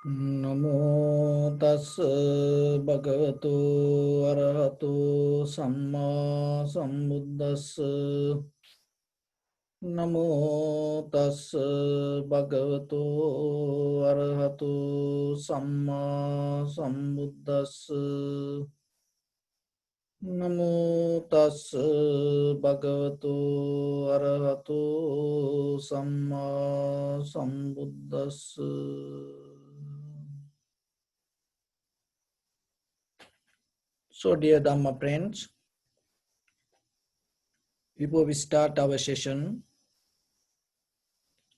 Namo tassa bhagavato arahato samma sambuddhassa. Namo tassa bhagavato arahato samma sambuddhassa. Namo tassa bhagavato arahato samma sambuddhassa. So, dear Dhamma friends, before we start our session,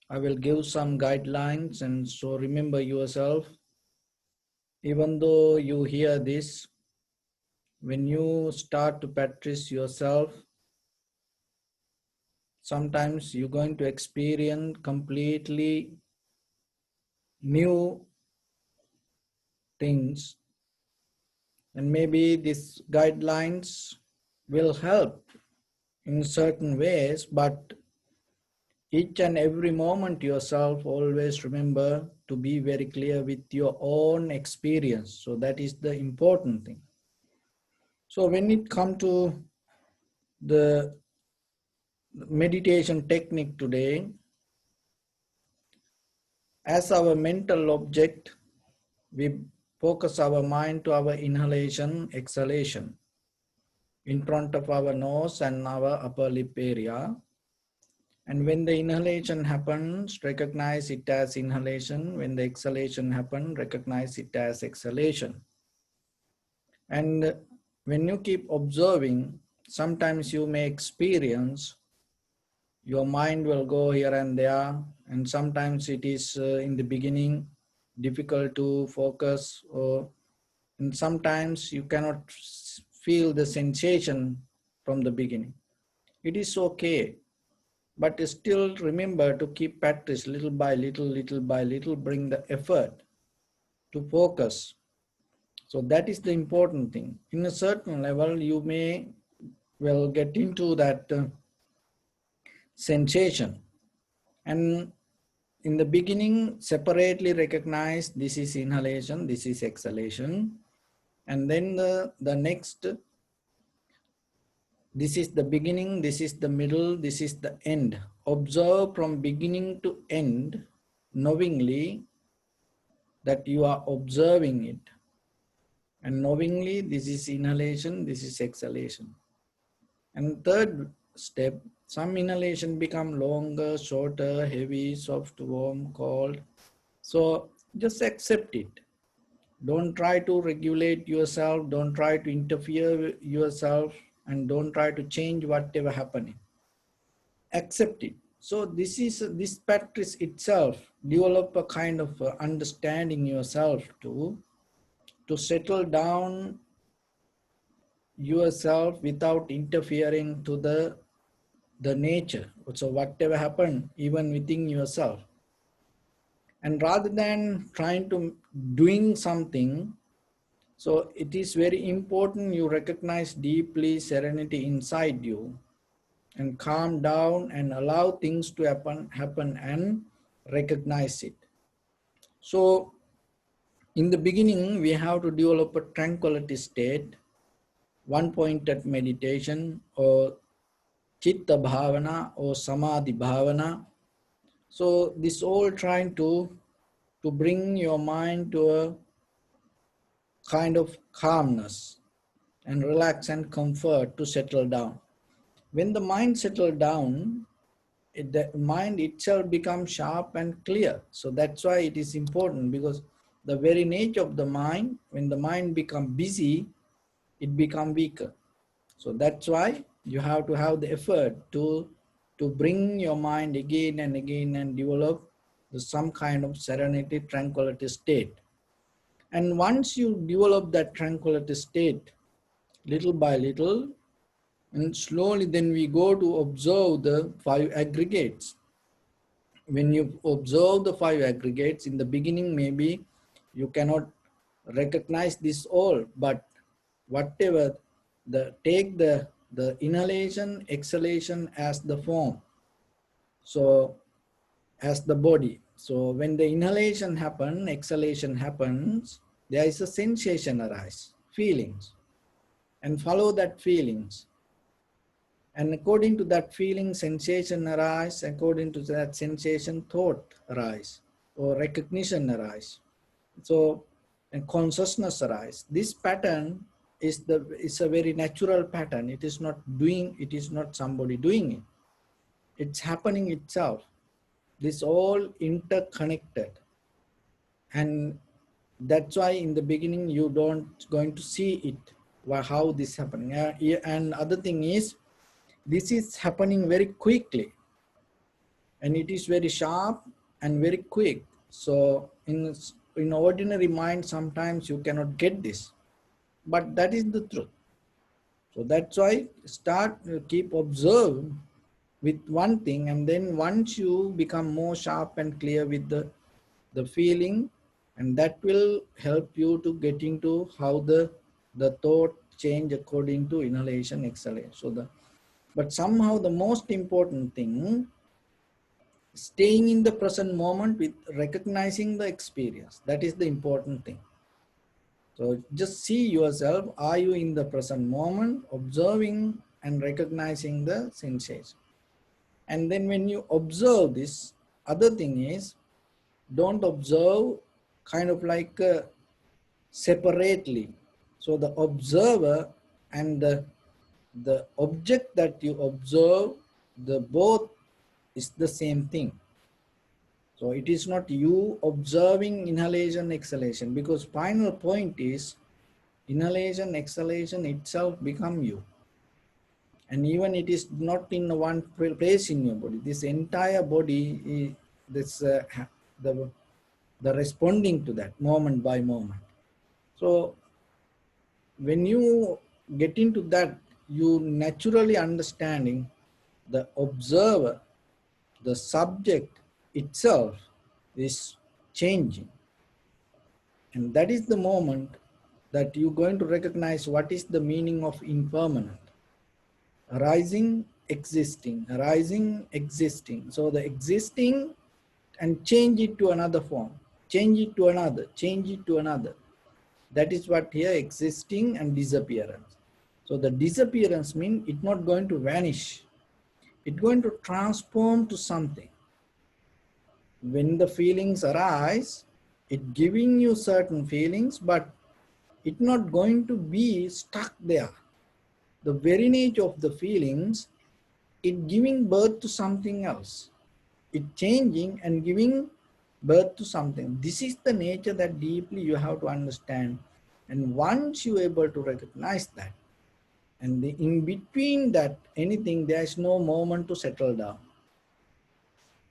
I will give some guidelines, and so remember yourself, even though you hear this, when you start to practice yourself, sometimes you're going to experience completely new things, and maybe these guidelines will help in certain ways, but each and every moment yourself always remember to be very clear with your own experience. So that is the important thing. So when it comes to the meditation technique today, as our mental object, we focus our mind to our inhalation, exhalation in front of our nose and our upper lip area. And when the inhalation happens, recognize it as inhalation. When the exhalation happens, recognize it as exhalation. And when you keep observing, sometimes you may experience your mind will go here and there, and sometimes it is in the beginning difficult to focus, and sometimes you cannot feel the sensation from the beginning. It is okay. But still remember to keep practice little by little, bring the effort to focus. So that is the important thing. In a certain level, you may well get into that sensation. And in the beginning, separately recognize this is inhalation, this is exhalation. And then the next, this is the beginning, this is the middle, this is the end. Observe from beginning to end, knowingly that you are observing it. And knowingly, this is inhalation, this is exhalation. And third step, some inhalation become longer, shorter, heavy, soft, warm, cold. So just accept it. Don't try to regulate yourself, don't try to interfere with yourself, and don't try to change whatever happening. Accept it. So this practice itself, develop a kind of understanding yourself to settle down yourself without interfering to the nature. So whatever happened, even within yourself. And rather than trying to doing something, so it is very important you recognize deeply serenity inside you and calm down and allow things to happen and recognize it. So in the beginning, we have to develop a tranquility state, one-pointed meditation or chitta bhavana or samadhi bhavana. So this all trying to bring your mind to a kind of calmness and relax and comfort to settle down. When the mind settles down, the mind itself becomes sharp and clear. So that's why it is important, because the very nature of the mind, when the mind becomes busy, it becomes weaker. So that's why you have to have the effort to bring your mind again and again and develop some kind of serenity, tranquility state. And once you develop that tranquility state, little by little, and slowly then we go to observe the 5 aggregates. When you observe the 5 aggregates, in the beginning maybe you cannot recognize this all, but whatever, take the inhalation, exhalation as the form, so as the body. So when the inhalation happens, exhalation happens, there is a sensation arise, feelings, and follow that feelings. And according to that feeling, sensation arise. According to that sensation, thought arise, or recognition arise. So, and consciousness arise. This pattern is a very natural pattern. It is not doing. It is not somebody doing it. It's happening itself. This all interconnected, and that's why in the beginning you don't going to see it. How this happening. And other thing is, this is happening very quickly, and it is very sharp and very quick. So in ordinary mind, sometimes you cannot get this, but that is the truth. So that's why keep observe with one thing, and then once you become more sharp and clear with the feeling, and that will help you to get into how the thought change according to inhalation, exhalation. But somehow the most important thing, staying in the present moment with recognizing the experience. That is the important thing. So just see yourself, are you in the present moment, observing and recognizing the sensation. And then when you observe this, other thing is, don't observe kind of like separately. So the observer and the object that you observe, the both is the same thing. So it is not you observing inhalation, exhalation, because final point is inhalation, exhalation itself become you. And even it is not in one place in your body. This entire body, this the the responding to that moment by moment. So when you get into that, you naturally understanding the observer, the subject itself is changing. And that is the moment that you're going to recognize what is the meaning of impermanent. Arising, existing, arising, existing. So the existing, and change it to another form, change it to another, change it to another. That is what here existing and disappearance. So the disappearance means it's not going to vanish. It's going to transform to something. When the feelings arise, it giving you certain feelings, but it's not going to be stuck there. The very nature of the feelings, it giving birth to something else. It changing and giving birth to something. This is the nature that deeply you have to understand. And once you are able to recognize that, and in between that anything, there is no moment to settle down.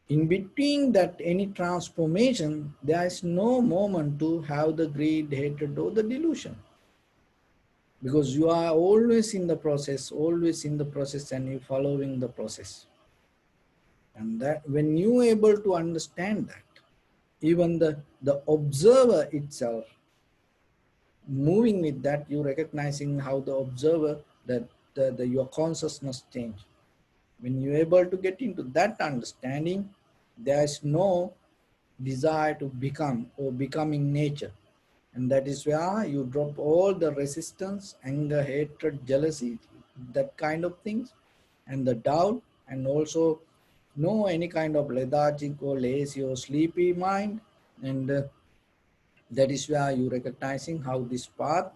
In between that any transformation, there is no moment to have the greed, hatred, or the delusion. Because you are always in the process, and you following the process. And that when you are able to understand that, even the observer itself, moving with that, you recognizing how the observer, that your consciousness change. When you're able to get into that understanding, there is no desire to become or becoming nature. And that is where you drop all the resistance, anger, hatred, jealousy, that kind of things, and the doubt, and also no any kind of lethargic or lazy or sleepy mind. And that is where you recognizing how this path,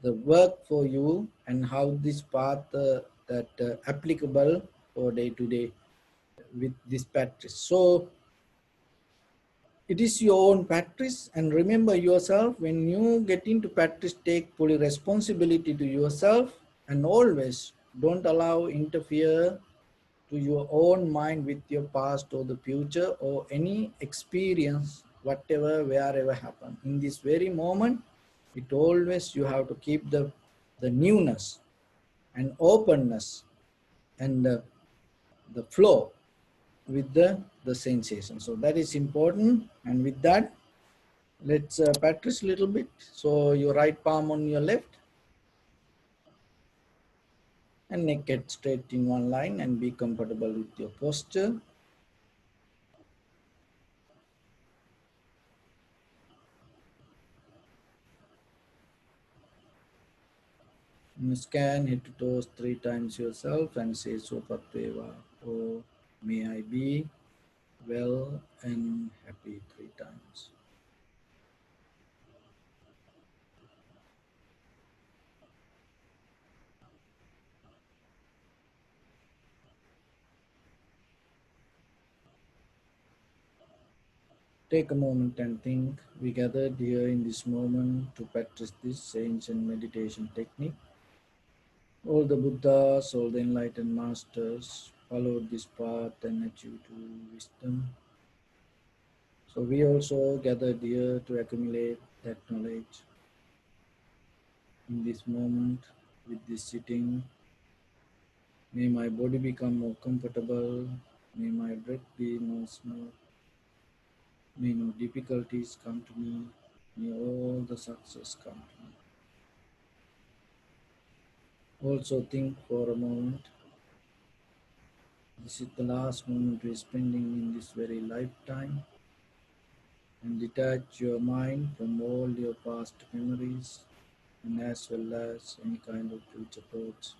the work for you, and how this path that applicable for day to day with this practice. So it is your own practice, and remember yourself, when you get into practice, take fully responsibility to yourself, and always don't allow interfere to your own mind with your past or the future or any experience, whatever, wherever happen. In this very moment, it always you have to keep the newness and openness and the flow with the sensation. So that is important. And with that, let's practice a little bit. So your right palm on your left, and neck, get straight in one line, and be comfortable with your posture. Scan head to toes 3 times yourself and say Sopatveva. Oh, may I be well and happy 3 times. Take a moment and think. We gathered here in this moment to practice this ancient meditation technique. All the Buddhas, all the enlightened masters followed this path and achieved wisdom. So we also gathered here to accumulate that knowledge in this moment with this sitting. May my body become more comfortable. May my breath be more smooth. May no difficulties come to me. May all the success come to me. Also think for a moment. This is the last moment we're spending in this very lifetime, and detach your mind from all your past memories and as well as any kind of future thoughts.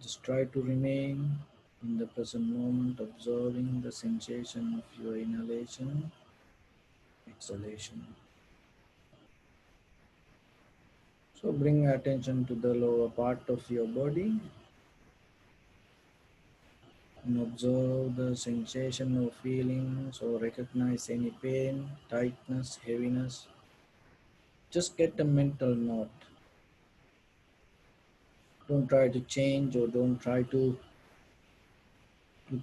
Just try to remain in the present moment, observing the sensation of your inhalation, exhalation. So bring attention to the lower part of your body and observe the sensation or feelings or recognize any pain, tightness, heaviness. Just get a mental note. Don't try to change or don't try to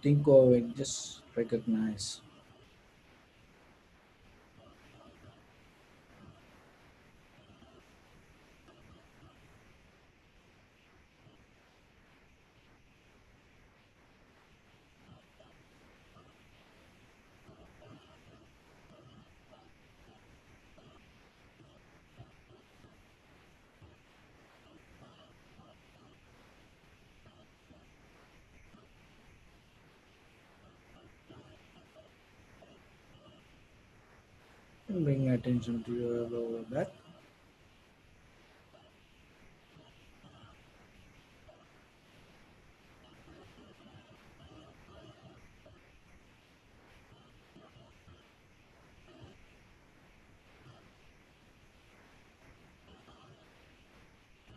think of it, just recognize. And bring attention to your lower back,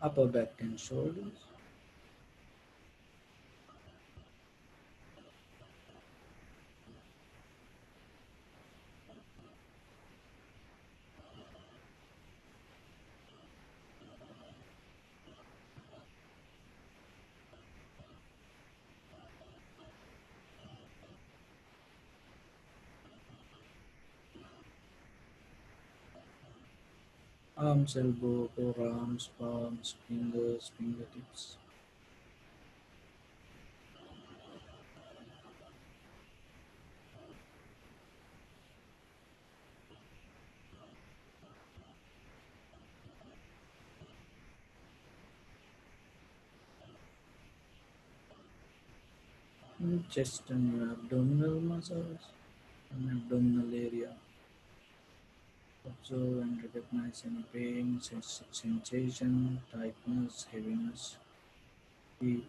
upper back and shoulders, arms, elbow, forearms, palms, fingers, fingertips. Chest and your abdominal muscles and abdominal area. Observe and recognize any pain, sensation, tightness, heaviness, heat.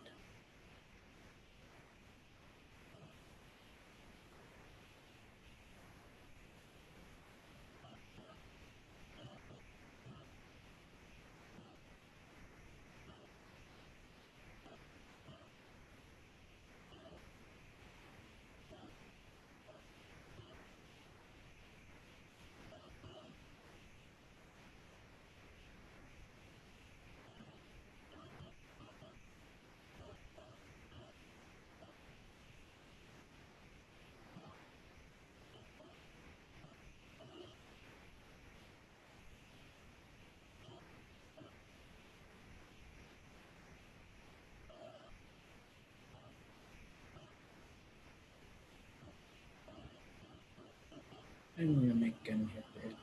And your neck and head area.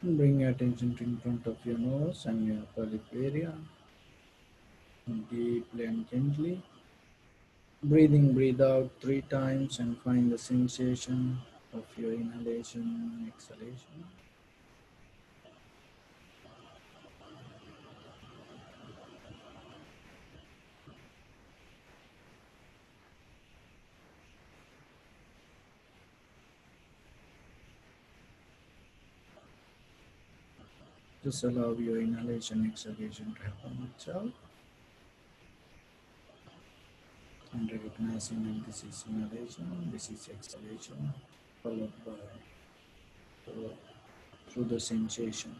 Bring your attention to in front of your nose and your upper lip area. Deeply and gently. Breathe out 3 times and find the sensation of your inhalation and exhalation. Just allow your inhalation exhalation to happen itself and recognizing that this is inhalation, this is exhalation, followed by the, through the sensation.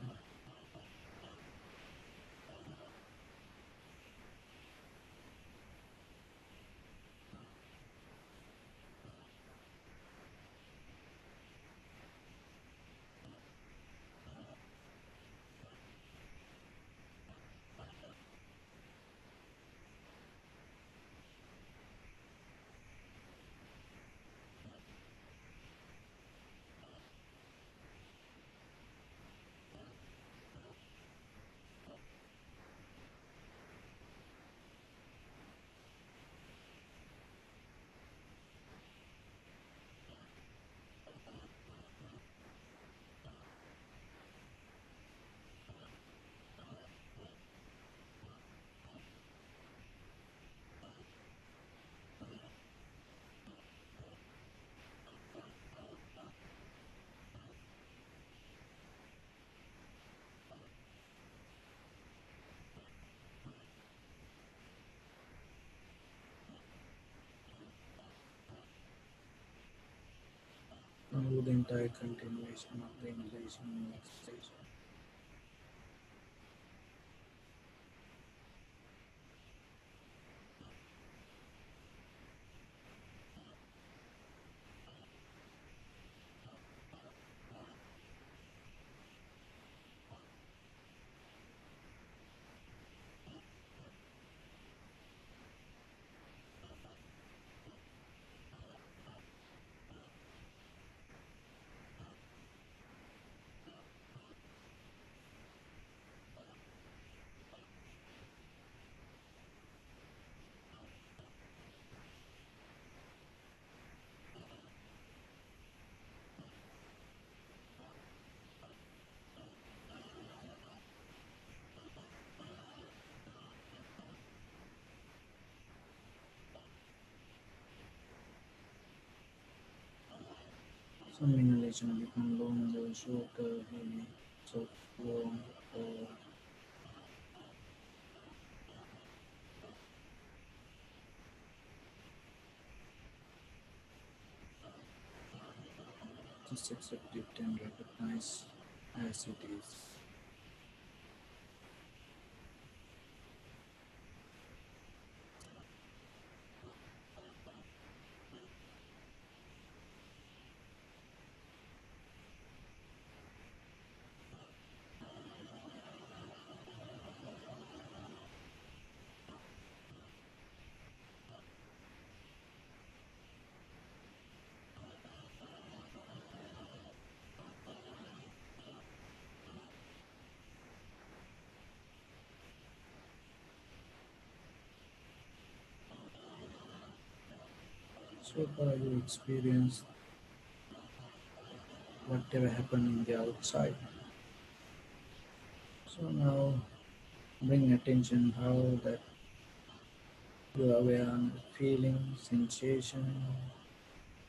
Follow the entire continuation of the inhalation and exhalation. Some inhalation become longer, shorter, heavy, soft, warm, or just accept it and recognize as it is. So far you experience whatever happened in the outside. So now bring attention how that you are aware on feeling, sensation,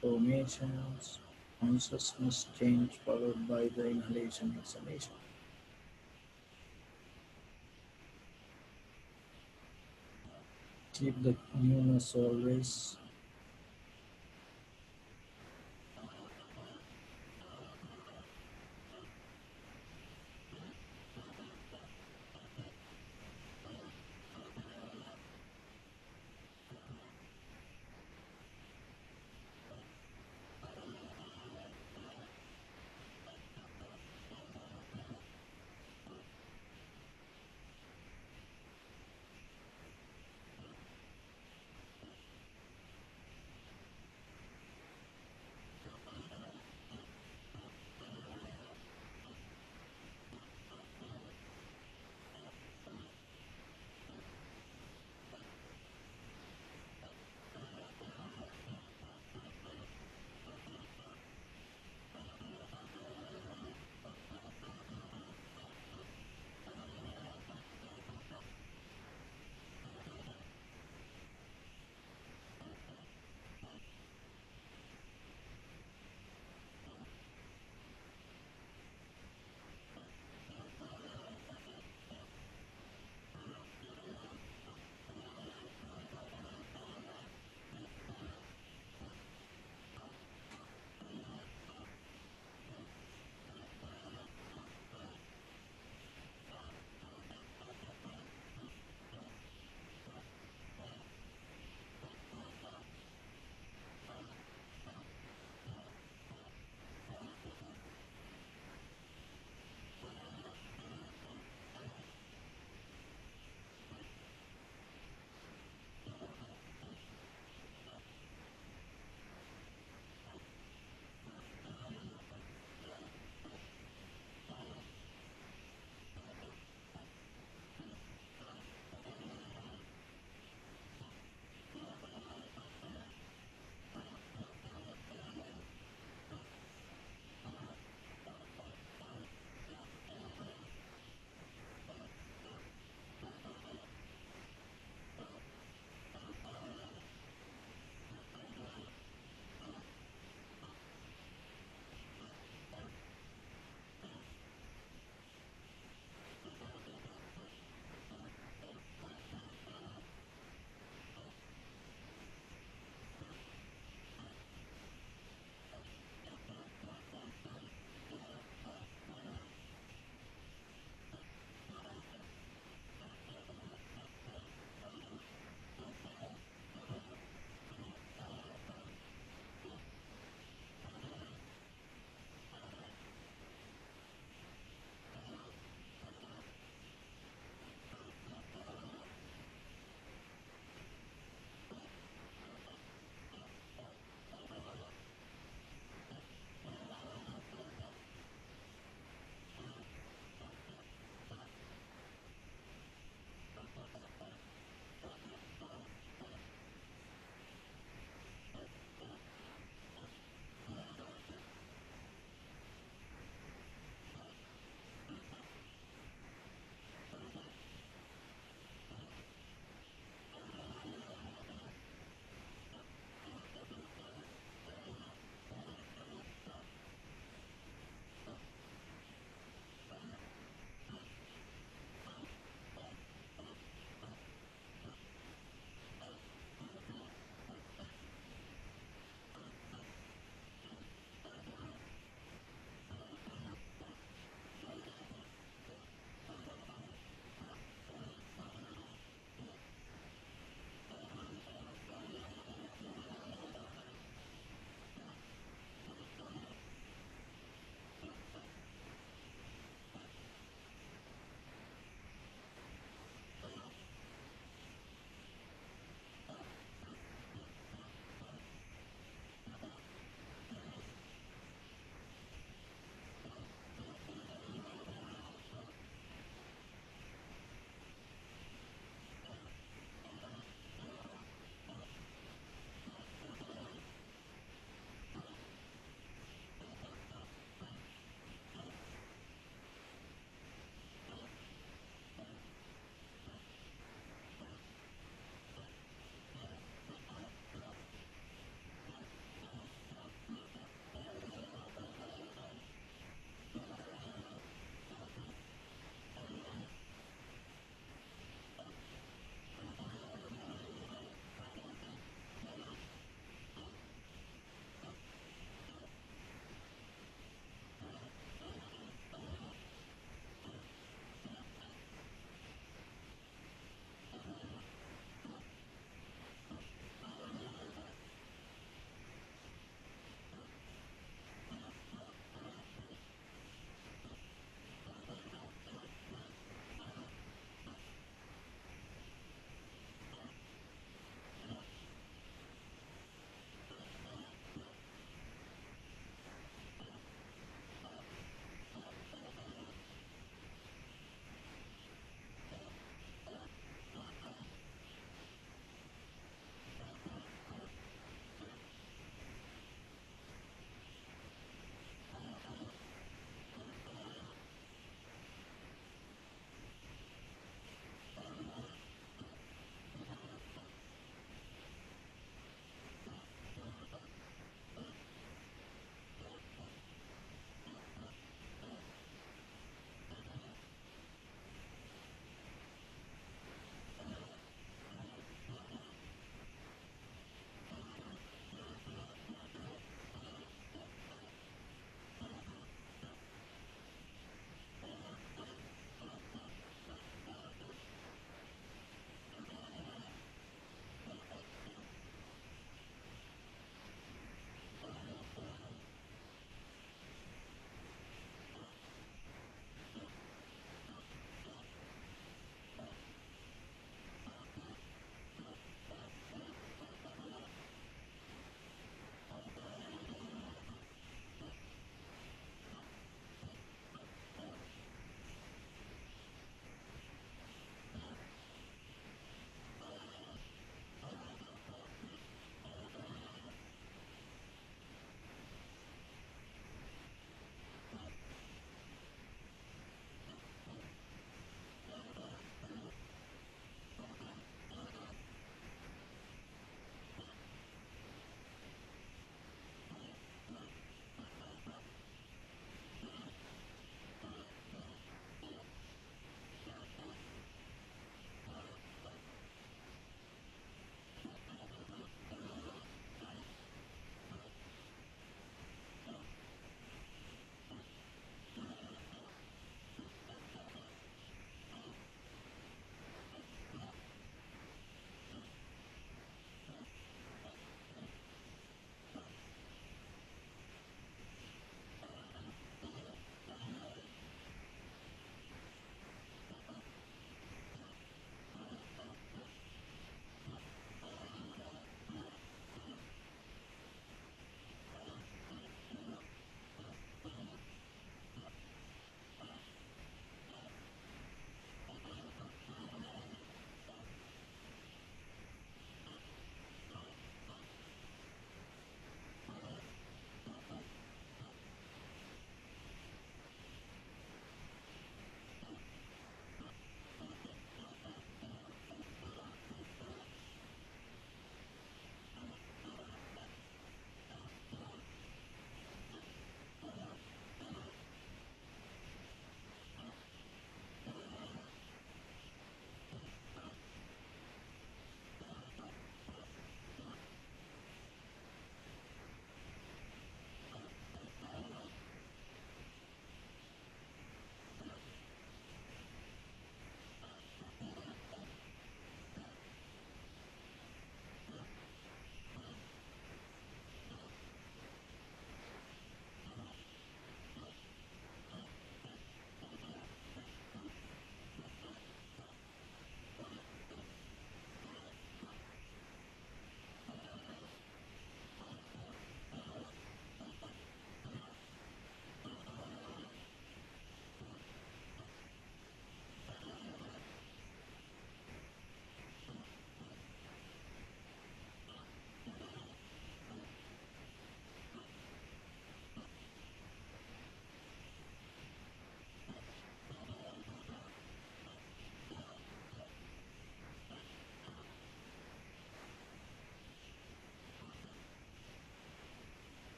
formations, consciousness change followed by the inhalation, exhalation. Keep the newness always.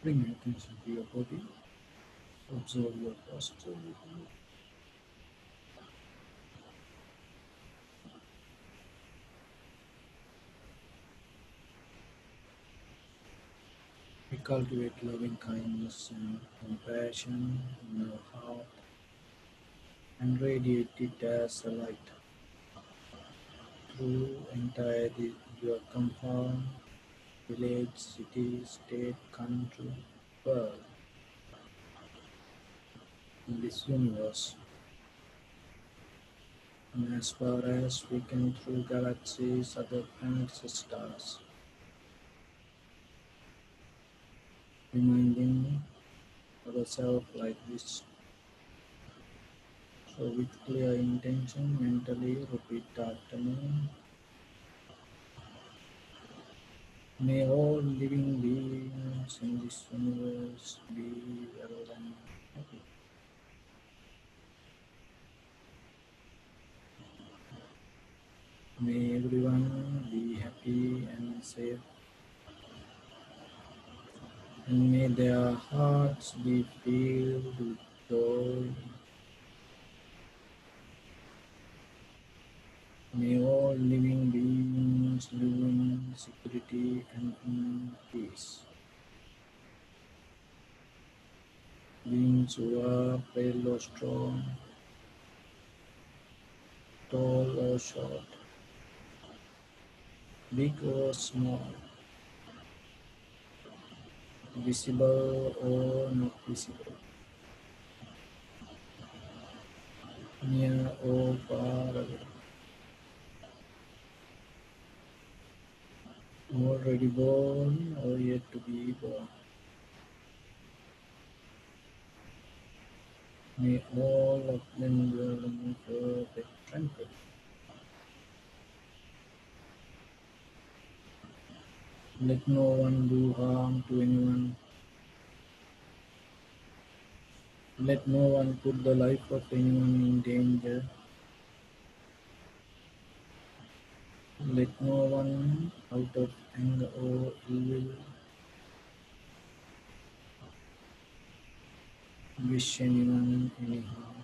Bring your attention to your body. Observe your posture. We cultivate loving kindness and compassion in our heart and radiate it as a light through your compound, village, city, state, country, world, in this universe, and as far as we can through galaxies, other planets, stars, reminding ourselves like this. So, with clear intention, mentally repeat after me. May all living beings in this universe be well and happy. May everyone be happy and safe, and may their hearts be filled with joy. May all living beings live in security and in peace. Beings who are frail or strong, tall or short, big or small, visible or not visible, near or far away, already born or yet to be born. May all of them dwell in perfect tranquility. Let no one do harm to anyone. Let no one put the life of anyone in danger. Let no one, out of anger or ill will, wish anyone any harm.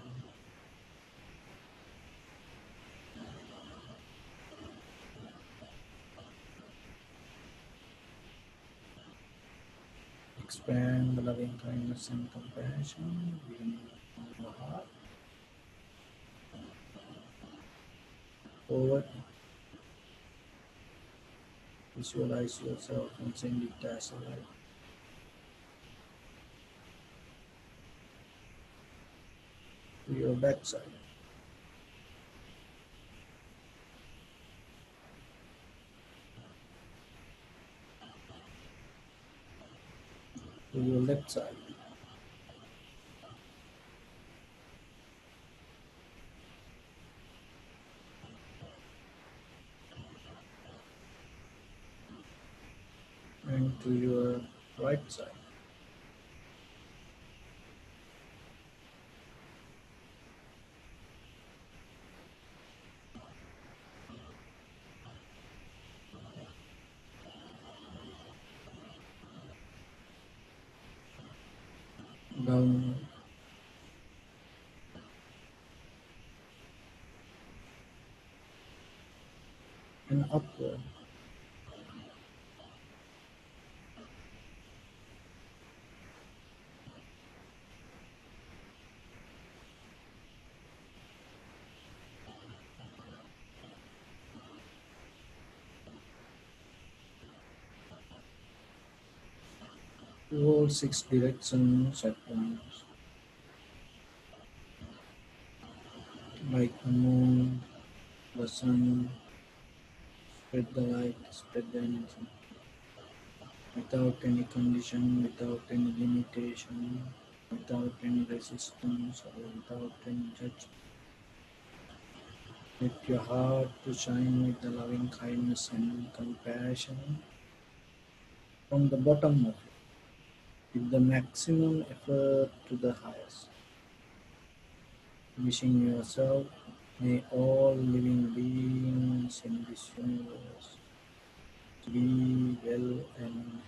Expand the loving kindness and compassion within your heart. Forward, visualize yourself and send it as a light to your backside, to your left side, and to your right side. Down and upward. To all six directions at once, like the moon, the sun, spread the light, spread the energy, without any condition, without any limitation, without any resistance, or without any judgment. Let your heart to shine with the loving kindness and compassion from the bottom of it, with the maximum effort to the highest. Wishing yourself, may all living beings in this universe be well and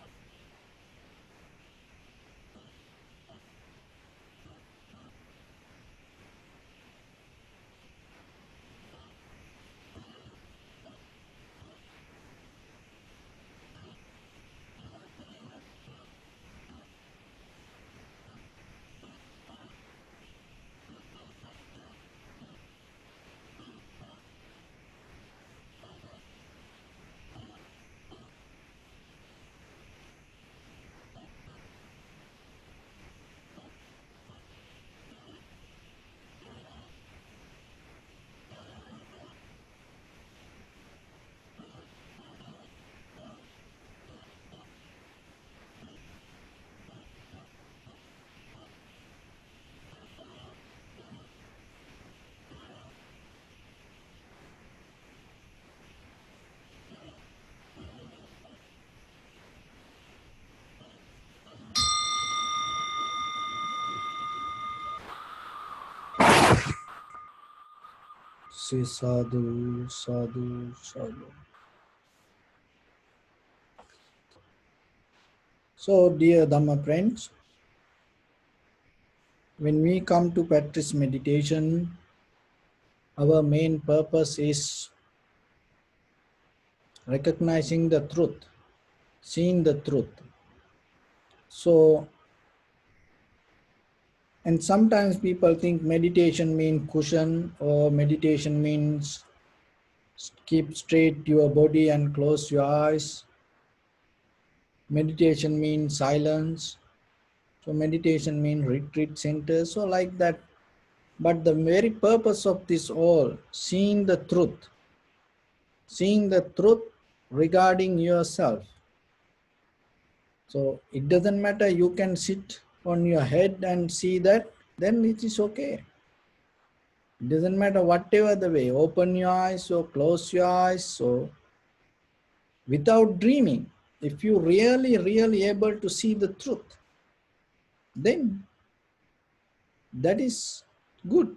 say sadhu, sadhu, sadhu. So, dear Dhamma friends, when we come to practice meditation, our main purpose is recognizing the truth, seeing the truth. So, and sometimes people think meditation means cushion, or meditation means keep straight your body and close your eyes. Meditation means silence. So meditation means retreat center. So like that. But the very purpose of this all, seeing the truth regarding yourself. So it doesn't matter, you can sit on your head and see that, then it is okay. It doesn't matter whatever the way, open your eyes or close your eyes. So without dreaming, if you really able to see the truth, then that is good.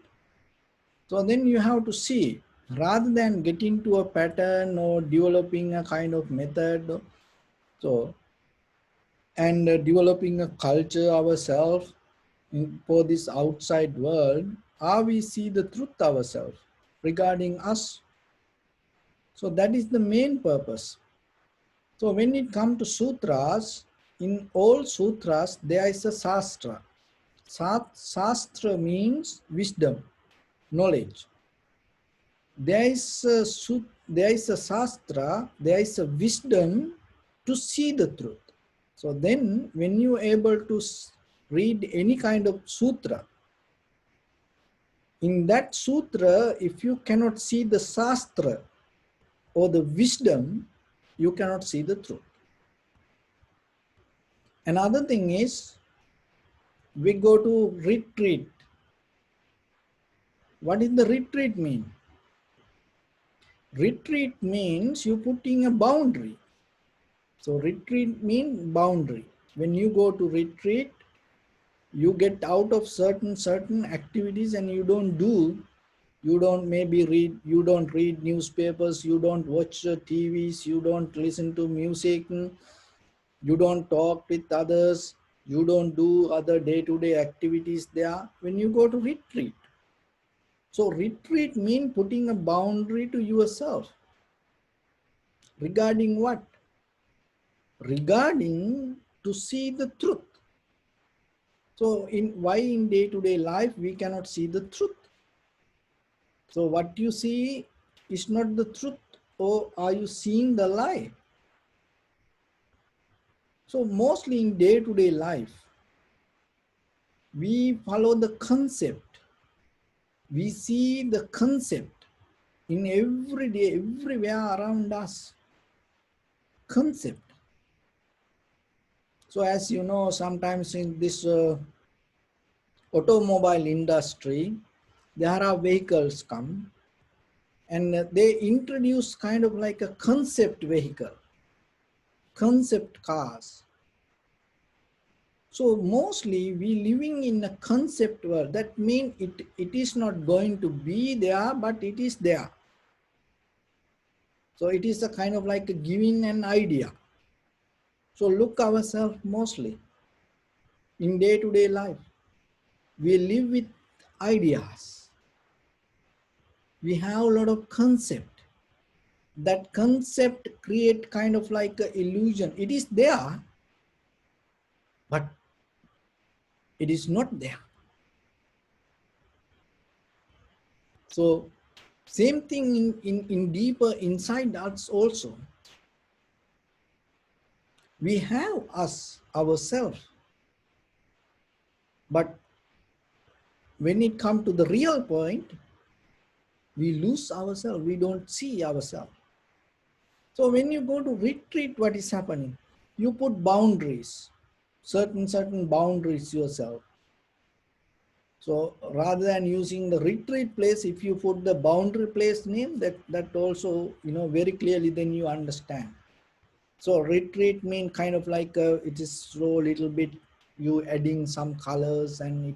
So then you have to see, rather than getting to a pattern or developing a kind of method, so and developing a culture ourselves for this outside world, how we see the truth ourselves regarding us. So that is the main purpose. So when it comes to sutras, in all sutras there is a sastra. Sastra means wisdom, knowledge. There is a sastra, there is a wisdom to see the truth. So then when you are able to read any kind of sutra, in that sutra, if you cannot see the sastra or the wisdom, you cannot see the truth. Another thing is, we go to retreat. What does the retreat mean? Retreat means you putting a boundary. So retreat means boundary. When you go to retreat, you get out of certain activities and you don't do, you don't maybe read, you don't read newspapers, you don't watch TVs, you don't listen to music, you don't talk with others, you don't do other day-to-day activities there when you go to retreat. So retreat means putting a boundary to yourself. Regarding what? Regarding to see the truth. So why in day-to-day life we cannot see the truth? So what you see is not the truth, or are you seeing the lie? So mostly in day-to-day life, we follow the concept. We see the concept in every day, everywhere around us. Concept. So as you know, sometimes in this automobile industry, there are vehicles come and they introduce kind of like a concept vehicle, concept cars. So mostly we living in a concept world. That means it is not going to be there, but it is there. So it is a kind of like a giving an idea. So look ourselves mostly in day-to-day life. We live with ideas. We have a lot of concept. That concept create kind of like an illusion. It is there, but it is not there. So same thing in deeper inside us also. We have us, ourselves. But when it comes to the real point, we lose ourselves. We don't see ourselves. So when you go to retreat, what is happening? You put boundaries, certain boundaries yourself. So rather than using the retreat place, if you put the boundary place name, that also, very clearly, then you understand. So retreat mean kind of like it is slow little bit, you adding some colors and it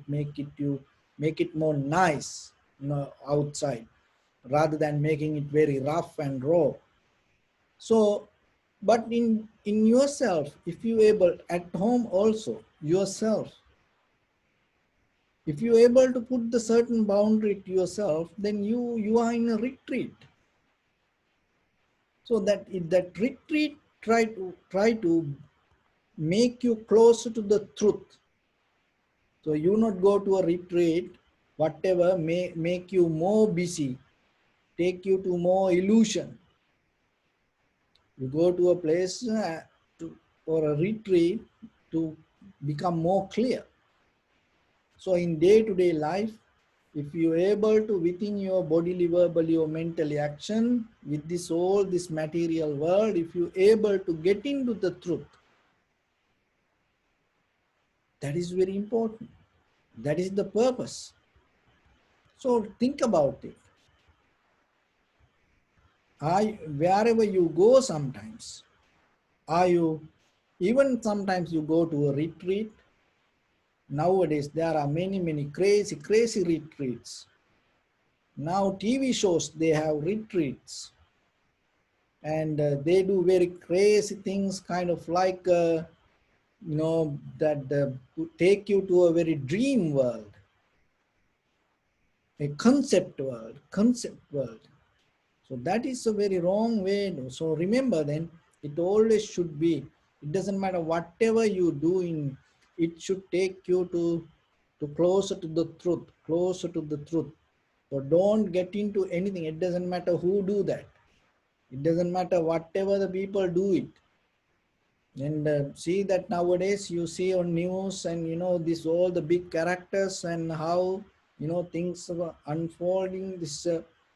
make it more nice, outside. rather than making it very rough and raw. So, but in yourself, if you able at home also yourself, if you able to put the certain boundary to yourself, then you are in a retreat. So that if that retreat try to make you closer to the truth. So you not go to a retreat, whatever may make you more busy, take you to more illusion. You go to a place or a retreat to become more clear. So in day-to-day life, if you're able to within your bodily, verbally or mentally action with this material world, if you're able to get into the truth, that is very important. That is the purpose. So think about it. Wherever you go sometimes, are you, even sometimes you go to a retreat. Nowadays, there are many crazy retreats. Now TV shows, they have retreats. And they do very crazy things, kind of like, that take you to a very dream world, a concept world. So that is a very wrong way. So remember then, it always should be, it doesn't matter whatever you do in, it should take you to closer to the truth, closer to the truth. So don't get into anything. It doesn't matter who do that. It doesn't matter whatever the people do it. And see that nowadays you see on news and this all the big characters and how things are unfolding, this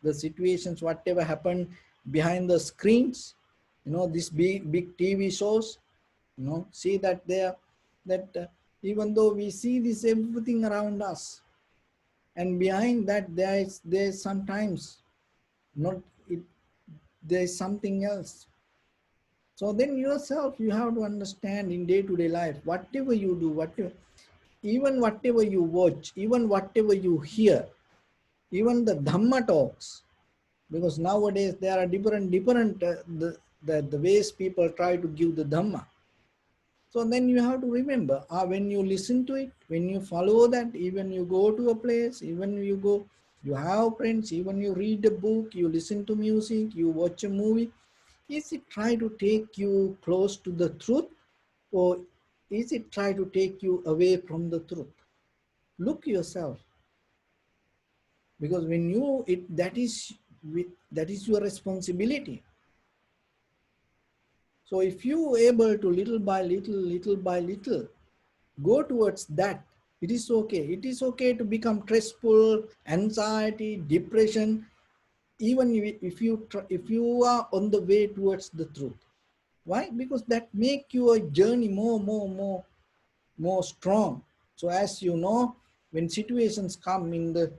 the situations whatever happened behind the screens, these big TV shows, see that there, that even though we see this everything around us, and behind that there's sometimes not it, there's something else. So then yourself, you have to understand in day-to-day life, whatever you do, even whatever you watch, even whatever you hear, even the Dhamma talks, because nowadays there are different the ways people try to give the Dhamma. So then you have to remember, when you listen to it, when you follow that, even you go to a place, even you go, you have friends, even you read a book, you listen to music, you watch a movie, is it try to take you close to the truth, or is it try to take you away from the truth? Look yourself, because when you that is your responsibility. So if you able to little by little go towards that, it is okay. It is okay to become stressful, anxiety, depression, even if you are on the way towards the truth. Why? Because that make your journey more strong. So as you know, when situations come in the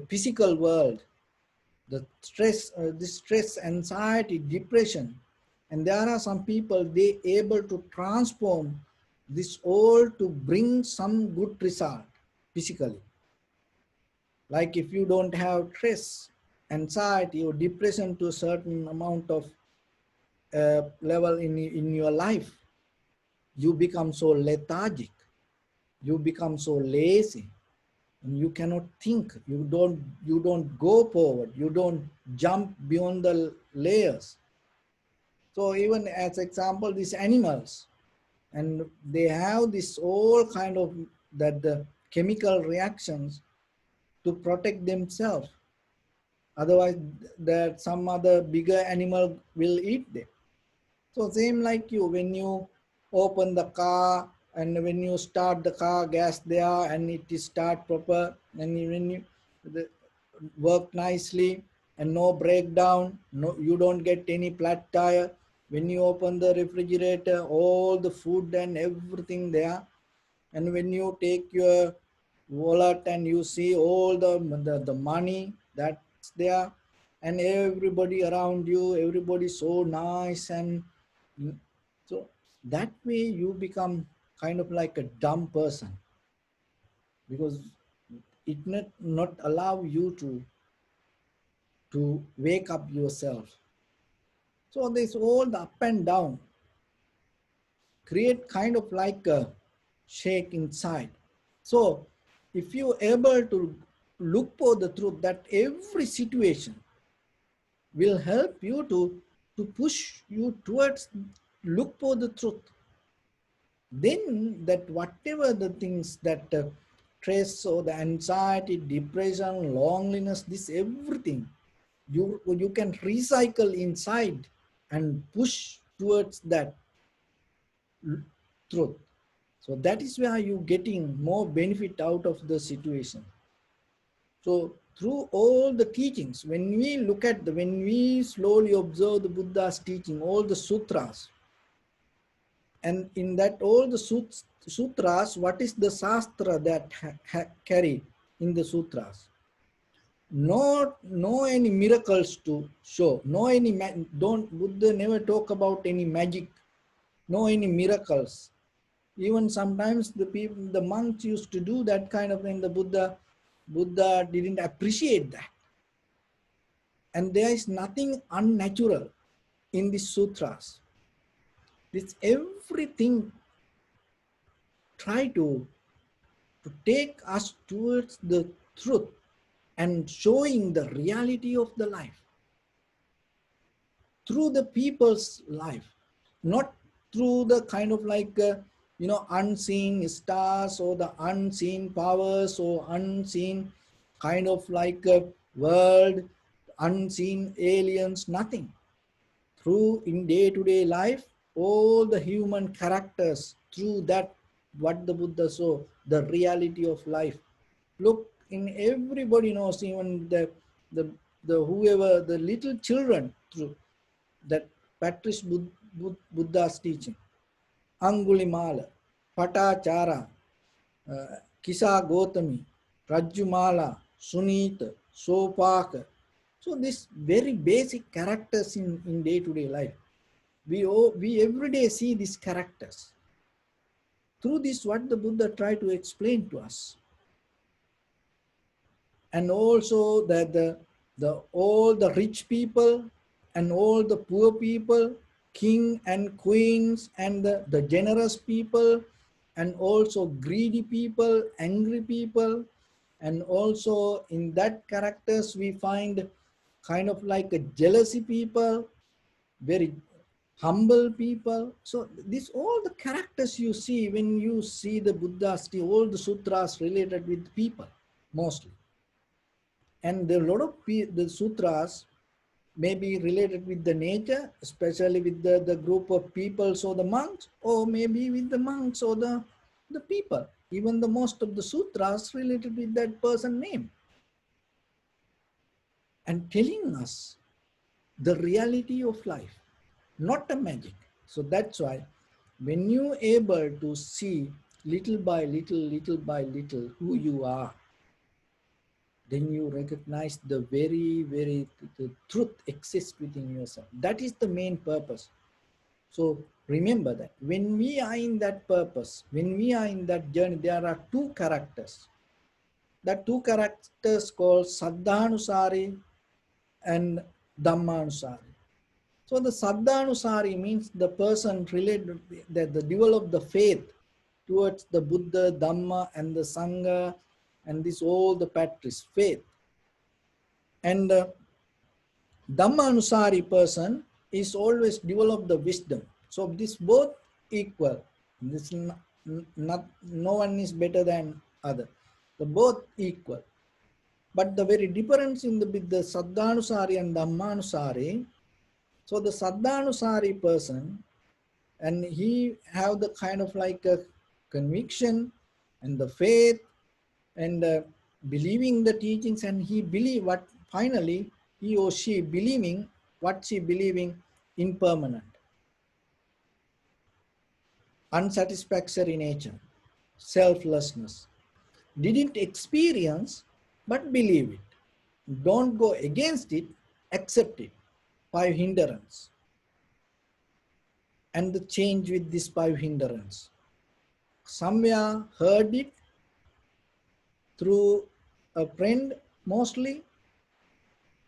physical world, the stress, anxiety, depression, and there are some people, they able to transform this all to bring some good result physically. Like if you don't have stress, anxiety or depression to a certain amount of level in your life, you become so lethargic, you become so lazy, and you cannot think, you don't go forward, you don't jump beyond the layers. So even as example, these animals, and they have this all kind of that the chemical reactions to protect themselves, otherwise that some other bigger animal will eat them. So same like you, when you open the car and when you start the car, gas there and it is start proper, and when you work nicely and no breakdown, no, you don't get any flat tire. When you open the refrigerator, all the food and everything there, and when you take your wallet and you see all the money that's there, and everybody around you, everybody so nice, and so that way you become kind of like a dumb person, because it not allow you to wake up yourself. So this all the up and down create kind of like a shake inside. So if you able to look for the truth, that every situation will help you to push you towards look for the truth. Then that whatever the things that stress or the anxiety, depression, loneliness, this everything, you can recycle inside and push towards that truth. So that is where you getting more benefit out of the situation. So through all the teachings, when we look at when we slowly observe the Buddha's teaching, all the sutras, and in that all the sutras, what is the shastra that carry in the sutras? No any miracles to show, no any don't Buddha never talk about any magic, no any miracles. Even sometimes the people, the monks used to do that kind of thing. The Buddha didn't appreciate that. And there is nothing unnatural in the sutras. This everything try to take us towards the truth and showing the reality of the life through the people's life, not through the kind of like unseen stars or the unseen powers or unseen kind of like world, unseen aliens, nothing. Through in day-to-day life, all the human characters, through that what the Buddha saw, the reality of life. Look, in everybody knows, even the whoever, the little children, through that practice Buddha's teaching. Angulimala, Patachara, Kisa Gotami, Rajumala, Sunita, Sopaka. So these very basic characters in day-to-day life. We every day see these characters. Through this, what the Buddha tried to explain to us. And also that all the rich people and all the poor people, king and queens, and the generous people, and also greedy people, angry people, and also in that characters we find kind of like a jealousy people, very humble people. So these all the characters you see when you see the Buddha's, all the sutras related with people mostly. And there are a lot of the sutras may be related with the nature, especially with the group of people, so the monks, or maybe with the monks or the people. Even the most of the sutras related with that person name. And telling us the reality of life, not a magic. So that's why when you able to see little by little who you are, then you recognize the the truth exists within yourself. That is the main purpose. So remember that when we are in that purpose, when we are in that journey, there are two characters. That two characters called Saddhanusari and Dhammanusari. So the Saddhanusari means the person related that the develop the faith towards the Buddha, Dhamma, and the Sangha, and this all the patrice faith. And Dhammanusari person is always develop the wisdom. So this both equal. This no one is better than other. The both equal. But the very difference in with the Saddhanusari and Dhammanusari. So the Saddhanusari person, and he have the kind of like a conviction and the faith and believing the teachings, and he believe what finally he or she believing what she believing impermanent, unsatisfactory nature, selflessness. Didn't experience but believe it. Don't go against it, accept it. 5 hindrance. And the change with this 5 hindrance. Somewhere heard it through a friend mostly,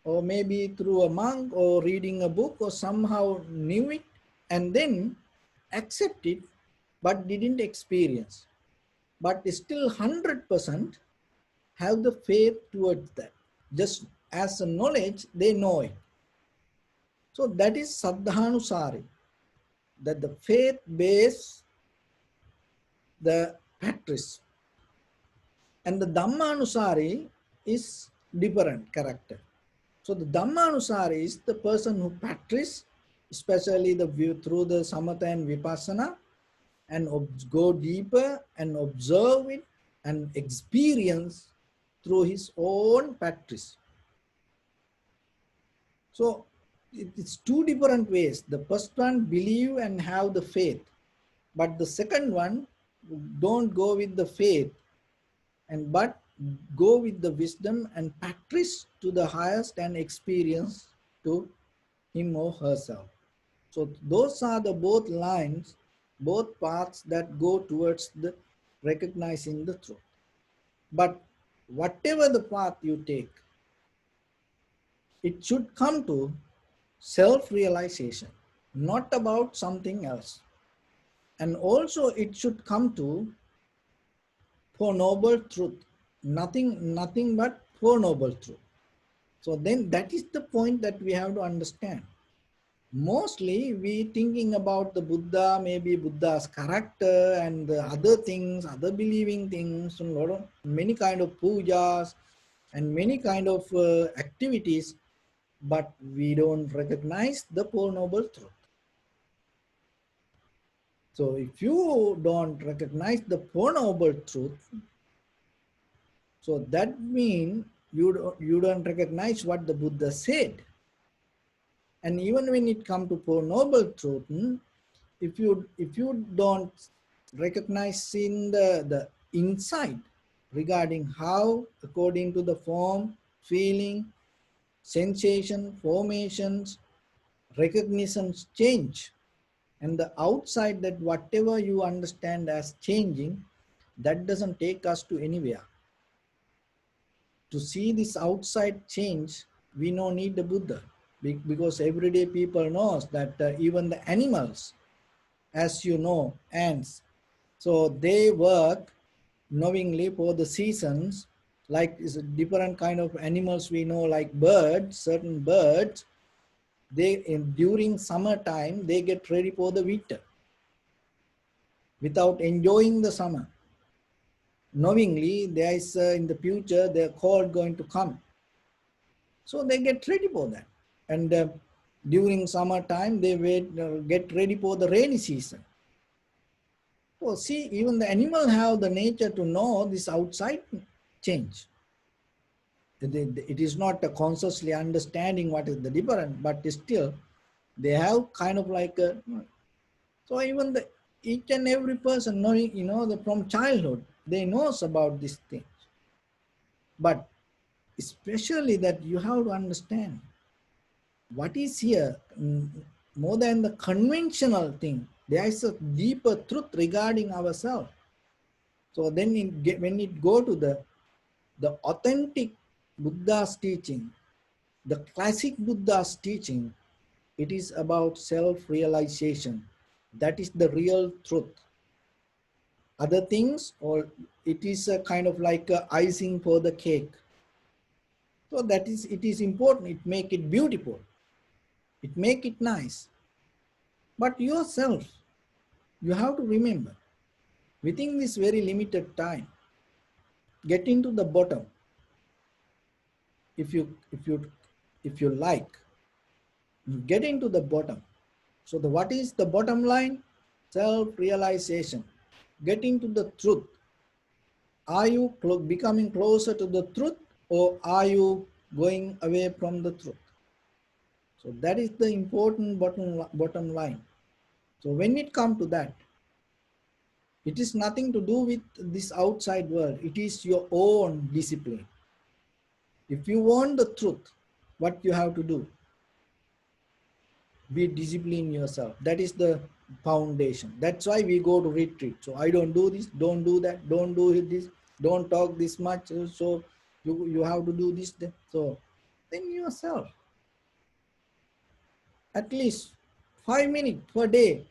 or maybe through a monk or reading a book or somehow knew it and then accept it but didn't experience, but still 100% have the faith towards that. Just as a knowledge, they know it. So that is Saddhanusari, that the faith base the practice. And the Dhammanusari is different character. So the Dhammanusari is the person who practice, especially the view through the Samatha and Vipassana, and go deeper and observe it and experience through his own practice. So it's two different ways. The first one, believe and have the faith. But the second one, don't go with the faith, but go with the wisdom and practice to the highest and experience to him or herself. So those are the both lines, both paths that go towards the recognizing the truth. But whatever the path you take, it should come to self-realization, not about something else. And also it should come to Four Noble Truth, nothing but Four Noble Truth. So then that is the point that we have to understand. Mostly we thinking about the Buddha, maybe Buddha's character and the other things, other believing things, and many kind of pujas and many kind of activities, but we don't recognize the Four Noble Truth. So if you don't recognize the Four Noble Truth, so that means you don't recognize what the Buddha said. And even when it comes to Four Noble Truth, if you don't recognize in the insight regarding how, according to the form, feeling, sensation, formations, recognitions change, and the outside, that whatever you understand as changing, that doesn't take us to anywhere. To see this outside change, we no need the Buddha, because everyday people knows that even the animals, as you know, ants, so they work knowingly for the seasons, like is a different kind of animals we know, like birds, certain birds, during summertime, they get ready for the winter without enjoying the summer. Knowingly, there is in the future, the cold going to come. So they get ready for that. And during summertime, they get ready for the rainy season. So see, even the animal have the nature to know this outside change. It is not a consciously understanding what is the difference, but still they have kind of like a, so even each and every person knowing, from childhood, they knows about these things. But especially that you have to understand what is here, more than the conventional thing, there is a deeper truth regarding ourselves. So then when it go to the authentic Buddha's teaching, the classic Buddha's teaching, it is about self-realization. That is the real truth. Other things, or it is a kind of like a icing for the cake. So it is important. It make it beautiful. It make it nice. But yourself, you have to remember, within this very limited time, get into the bottom. If you like, get into the bottom. So what is the bottom line? Self-realization. Getting to the truth. Are you becoming closer to the truth, or are you going away from the truth? So that is the important bottom line. So when it comes to that, it is nothing to do with this outside world. It is your own discipline. If you want the truth, what you have to do? Be disciplined yourself. That is the foundation. That's why we go to retreat. So I don't do this, don't do that, don't do this, don't talk this much. So you have to do this. So within yourself. At least 5 minutes per day.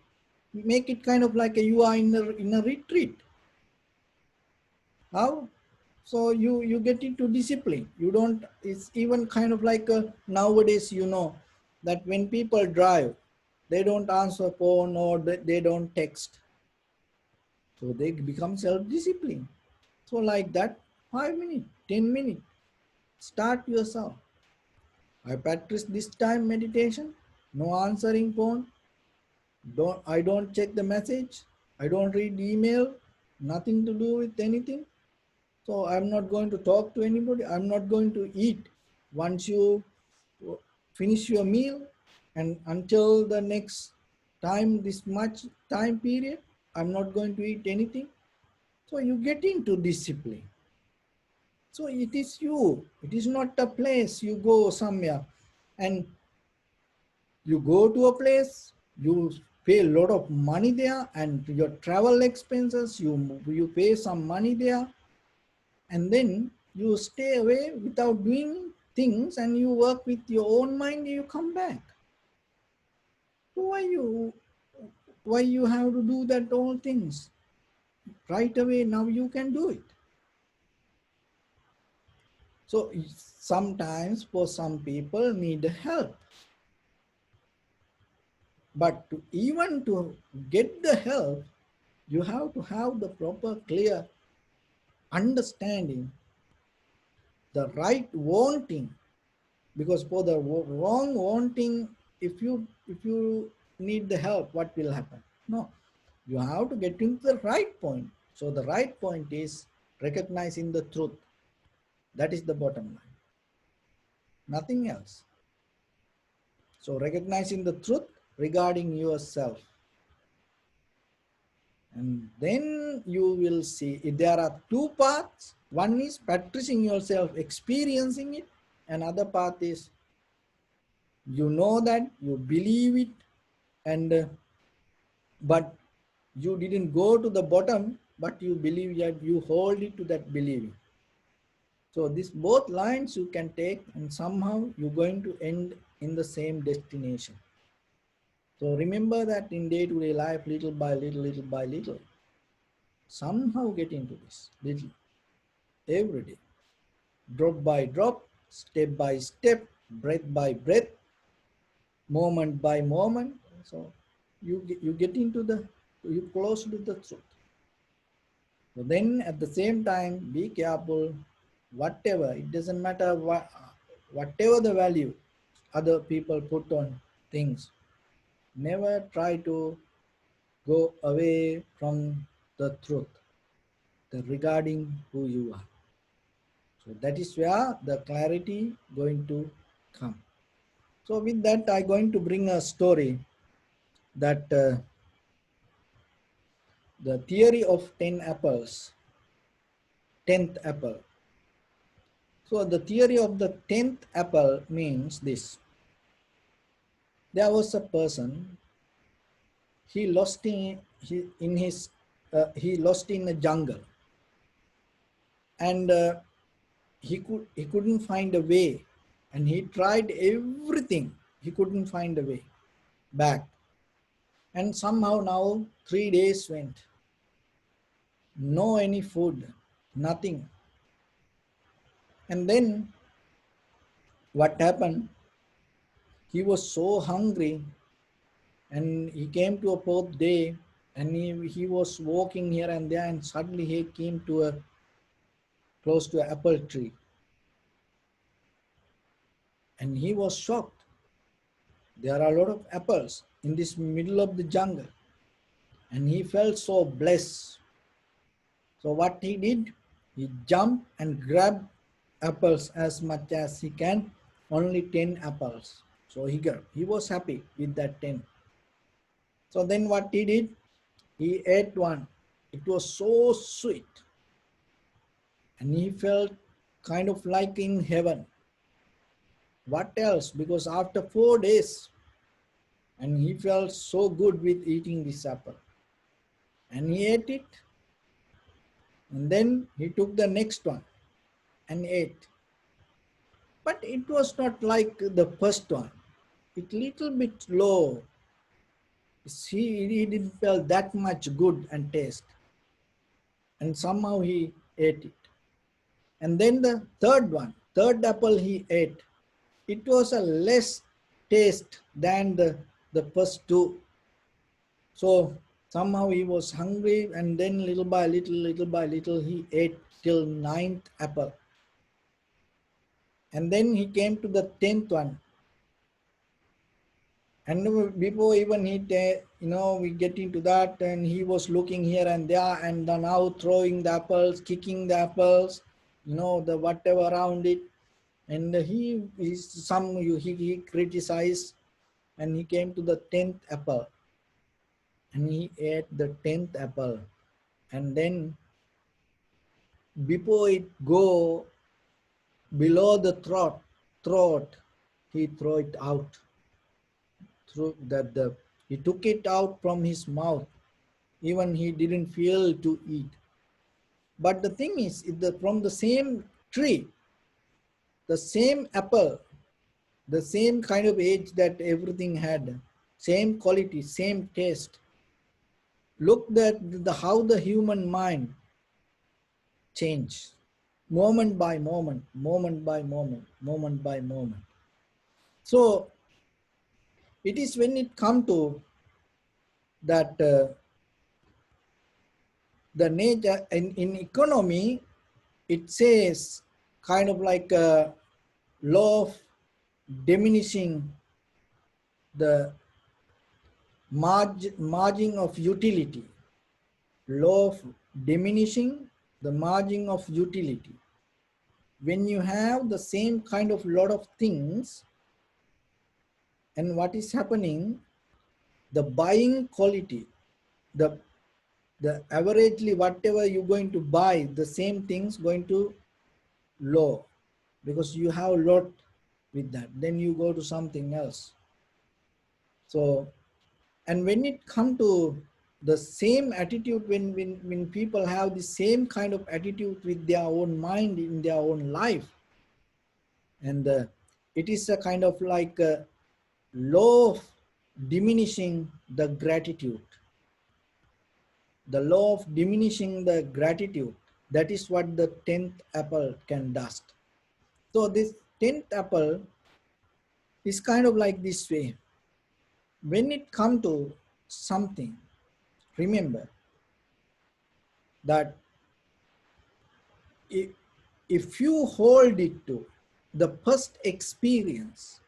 Make it kind of like you are in a retreat. How? So you get into discipline. You don't, it's even kind of like nowadays, that when people drive, they don't answer phone or they don't text. So they become self-disciplined. So like that, 5 minutes, 10 minutes, start yourself. I practice this time meditation, no answering phone, I don't check the message, I don't read email, nothing to do with anything. So I'm not going to talk to anybody. I'm not going to eat once you finish your meal, and until the next time, this much time period, I'm not going to eat anything. So you get into discipline. So it is you. It is not a place you go somewhere and you go to a place, you pay a lot of money there, and your travel expenses, you pay some money there, and then you stay away without doing things, and you work with your own mind, you come back. So why you have to do that all things right away? Now you can do it. So sometimes for some people need help, but even to get the help, you have to have the proper clear understanding, the right wanting. Because for the wrong wanting, if you need the help, what will happen? No, you have to get into the right point. So the right point is recognizing the truth. That is the bottom line, nothing else. So recognizing the truth regarding yourself, and then you will see if there are two paths. One is practicing yourself, experiencing it. Another path is you know that, you believe it, and but you didn't go to the bottom, but you believe that, you hold it to that believing. So these both lines you can take, and somehow you're going to end in the same destination. So remember that in day-to-day life, little by little, little by little, somehow get into this little every day, drop by drop, step by step, breath by breath, moment by moment. So you get into the, you close to the truth. So then at the same time, be careful, whatever, it doesn't matter whatever the value other people put on things, never try to go away from the truth, the regarding who you are. So that is where the clarity going to come. So with that, I'm going to bring a story that the theory of 10 apples, 10th apple. So the theory of the 10th apple means this. There was a person, he lost he lost in a jungle, and he couldn't find a way, and he tried everything, he couldn't find a way back. And somehow now 3 days went, no any food, nothing. And then what happened? He was so hungry, and he came to a fourth day, and he was walking here and there, and suddenly he came to a close to an apple tree, and he was shocked. There are a lot of apples in this middle of the jungle, and he felt so blessed. So what he did, he jumped and grabbed apples as much as he can, only 10 apples. So he was happy with that 10. So then what he did, he ate one. It was so sweet, and he felt kind of like in heaven. What else? Because after 4 days, and he felt so good with eating this apple. And he ate it, and then he took the next one and ate. But it was not like the first one. It little bit low. He didn't feel that much good and taste. And somehow he ate it. And then the third one, third apple he ate, it was a less taste than the first two. So somehow he was hungry, and then little by little, he ate till ninth apple. And then he came to the 10th one. And before even we get into that, and he was looking here and there, and then now throwing the apples, kicking the apples, the whatever around it. And he criticized, and he came to the 10th apple, and he ate the 10th apple. And then before it go below the throat, he throw it out. Through that, he took it out from his mouth. Even he didn't feel to eat. But the thing is, from the same tree, the same apple, the same kind of age that everything had, same quality, same taste. Look at how the human mind change, moment by moment, moment by moment, moment by moment. So it is when it comes to that the nature in economy, it says kind of like a law of diminishing the margin of utility, law of diminishing the margin of utility. When you have the same kind of lot of things, and what is happening, the buying quality, the averagely whatever you're going to buy, the same things going to low, because you have a lot with that. Then you go to something else. So, and when it come to the same attitude, when people have the same kind of attitude with their own mind in their own life, and it is a kind of like a law of diminishing the gratitude. The law of diminishing the gratitude, that is what the 10th apple can does. So this 10th apple is kind of like this way. When it come to something, remember that if you hold it to the first experience,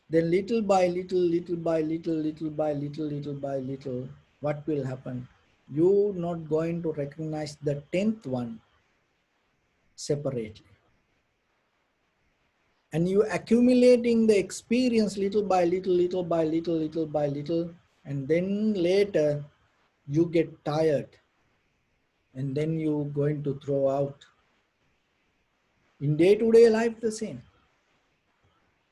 then little by little, little by little, little by little, little by little, what will happen? You're not going to recognize the 10th one separately. And you accumulating the experience little by little, little by little, little by little, and then later you get tired, and then you're going to throw out. In day-to-day life, the same.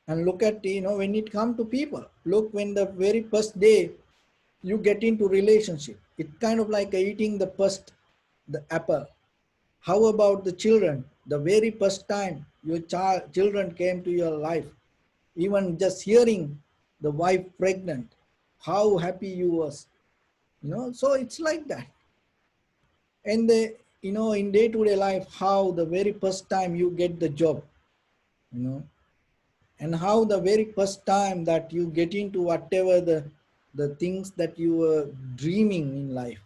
And look at, when it comes to people, look, when the very first day you get into relationship, it's kind of like eating the apple. How about the children? The very first time your children came to your life, even just hearing the wife pregnant, how happy you was, so it's like that. And in day-to-day life, how the very first time you get the job, and how the very first time that you get into whatever the things that you were dreaming in life.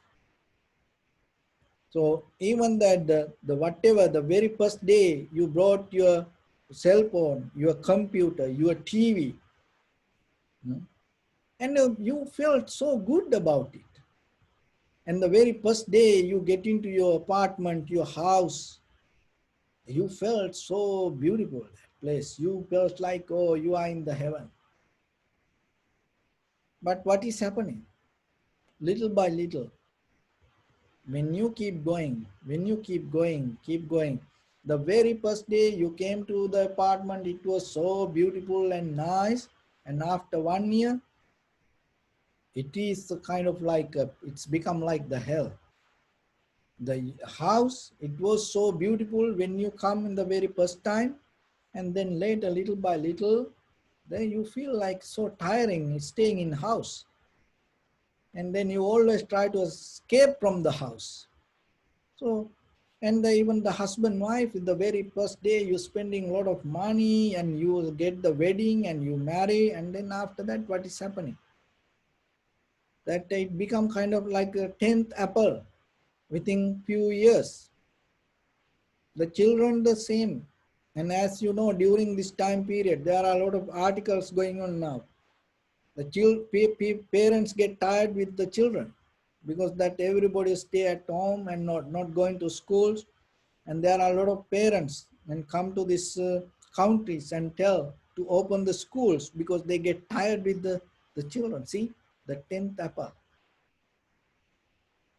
So even that the whatever the very first day you brought your cell phone, your computer, your TV, and you felt so good about it. And the very first day you get into your apartment, your house, you felt so beautiful, that place. You felt like, oh, you are in the heaven. But what is happening? Little by little, when you keep going, keep going. The very first day you came to the apartment, it was so beautiful and nice. And after 1 year, it is kind of like, it's become like the hell. The house, it was so beautiful when you come in the very first time. And then later, little by little, then you feel like so tiring staying in house. And then you always try to escape from the house. So, and even the husband wife, the very first day you're spending a lot of money and you get the wedding and you marry, and then after that, what is happening? That it become kind of like a 10th apple within few years. The children the same. And as you know, during this time period, there are a lot of articles going on now. The parents get tired with the children because that everybody stay at home and not going to schools. And there are a lot of parents and come to these countries and tell to open the schools because they get tired with the children. See, the 10th apple.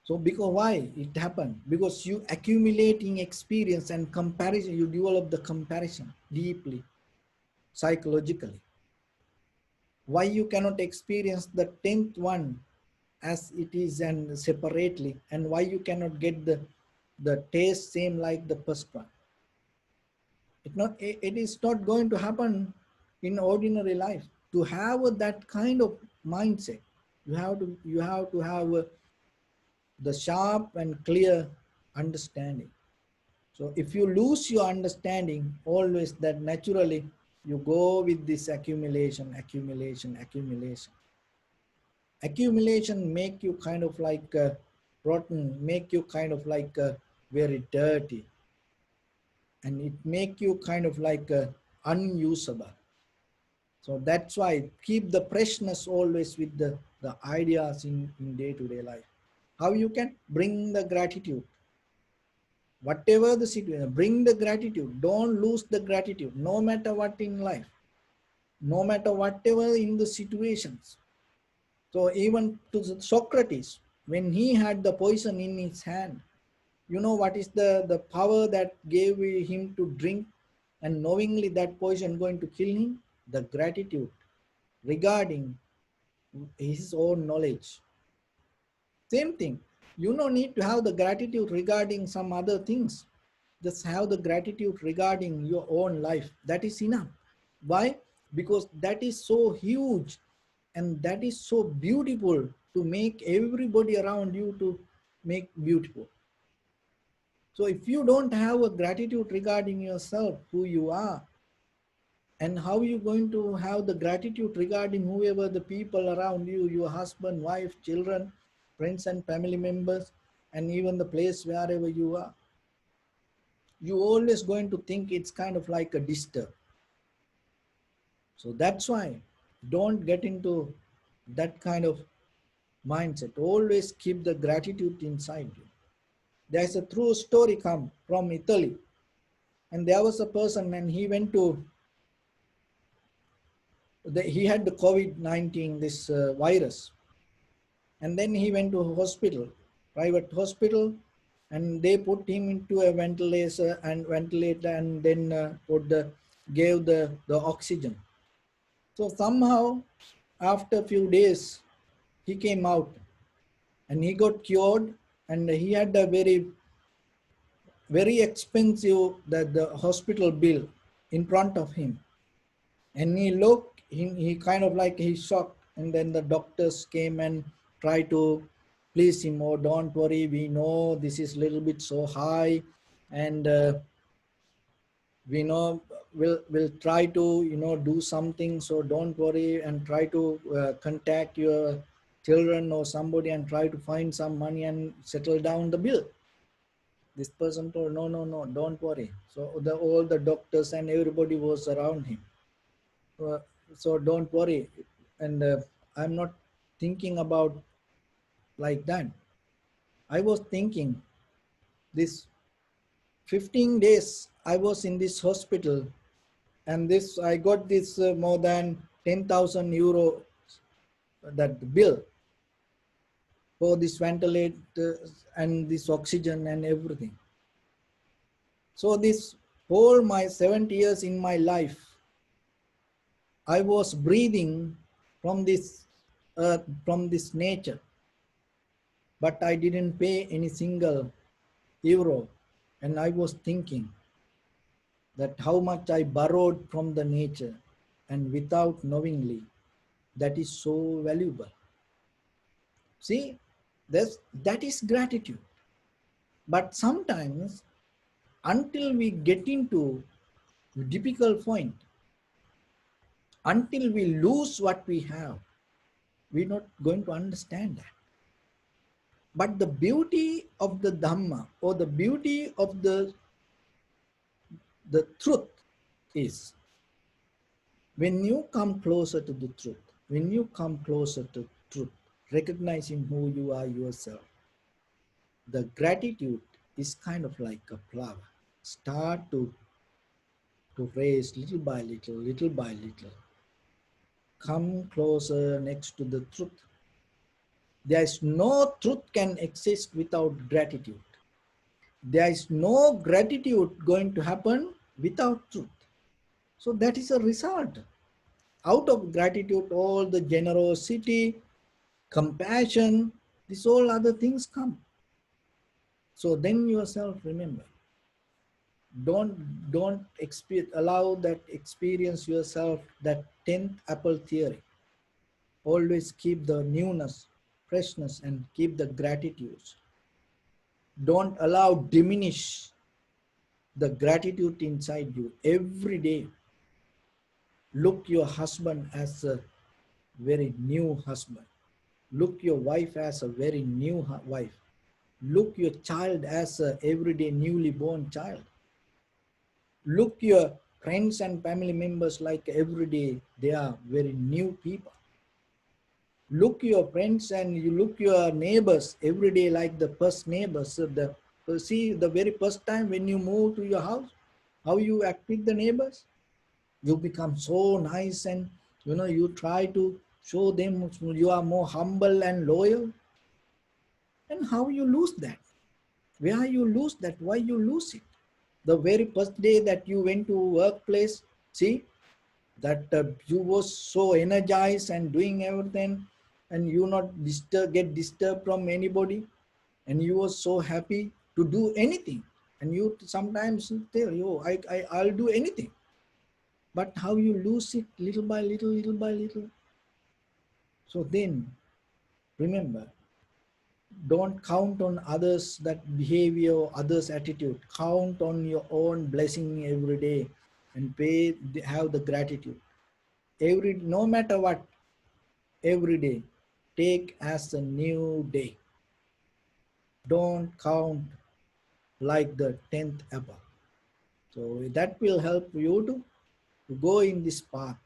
So because why it happened? Because you accumulating experience and comparison, you develop the comparison deeply, psychologically. Why you cannot experience the 10th one as it is and separately, and why you cannot get the taste same like the first one? It is not going to happen in ordinary life. To have that kind of mindset, you have to have the sharp and clear understanding. So if you lose your understanding, always that naturally you go with this accumulation, accumulation, accumulation. Accumulation make you kind of like rotten, make you kind of like very dirty, and it make you kind of like unusable. So that's why keep the freshness always with the ideas in day-to-day life. How you can bring the gratitude. Whatever the situation, bring the gratitude. Don't lose the gratitude, no matter what in life, no matter whatever in the situations. So even to Socrates, when he had the poison in his hand, you know what is the power that gave him to drink and knowingly that poison going to kill him? The gratitude regarding his own knowledge. Same thing. You don't need to have the gratitude regarding some other things. Just have the gratitude regarding your own life. That is enough. Why? Because that is so huge and that is so beautiful to make everybody around you to make beautiful. So if you don't have a gratitude regarding yourself, who you are, and how you going to have the gratitude regarding whoever the people around you, your husband, wife, children, friends and family members, and even the place wherever you are, you always going to think it's kind of like a disturb. So that's why don't get into that kind of mindset. Always keep the gratitude inside you. There's a true story come from Italy, and there was a person and he went to he had the COVID-19, this virus, and then he went to a hospital, private hospital, and they put him into a ventilator and then gave the oxygen. So somehow after a few days he came out and he got cured, and he had a very expensive the hospital bill in front of him. And he looked, he kind of like he shocked, and then the doctors came and tried to please him. Oh, don't worry, we know this is a little bit so high, and we know we'll try to do something, so don't worry, and try to contact your children or somebody and try to find some money and settle down the bill. This person told, no, no, no, don't worry. So all the doctors and everybody was around him. So don't worry. And I'm not thinking about like that. I was thinking this 15 days I was in this hospital, and this I got this more than 10,000 euro that bill for this ventilator and this oxygen and everything. So this whole my 70 years in my life, I was breathing from this earth, from this nature, but I didn't pay any single euro. And I was thinking, that how much I borrowed from the nature and without knowingly, that is so valuable. See, that is gratitude. But sometimes, until we get into difficult point, until we lose what we have, we're not going to understand that. But the beauty of the Dhamma, or the beauty of the truth, is when you come closer to the truth, when you come closer to truth, recognizing who you are yourself, the gratitude is kind of like a flower. Start to raise little by little, little by little. Come closer next to the truth. There is no truth can exist without gratitude. There is no gratitude going to happen without truth. So that is a result. Out of gratitude, all the generosity, compassion, these all other things come. So then yourself remember, don't allow that experience yourself that 10th apple theory. Always keep the newness, freshness, and keep the gratitudes. Don't allow diminish the gratitude inside you. Every day, look your husband as a very new husband. Look your wife as a very new wife. Look your child as a everyday newly born child. Look your friends and family members like every day they are very new people. Look your friends and you look your neighbors every day like the first neighbors. See the very first time when you move to your house, how you act with the neighbors. You become so nice, and you try to show them you are more humble and loyal. And how you lose that? Where you lose that? Why you lose it? The very first day that you went to workplace, see that you was so energized and doing everything, and you not get disturbed from anybody, and you was so happy to do anything, and you sometimes tell you I'll do anything. But how you lose it little by little, little by little. So then remember, don't count on others that behavior, others attitude. Count on your own blessing every day, and have the gratitude no matter what. Every day take as a new day. Don't count like the 10th apple. So that will help you to go in this path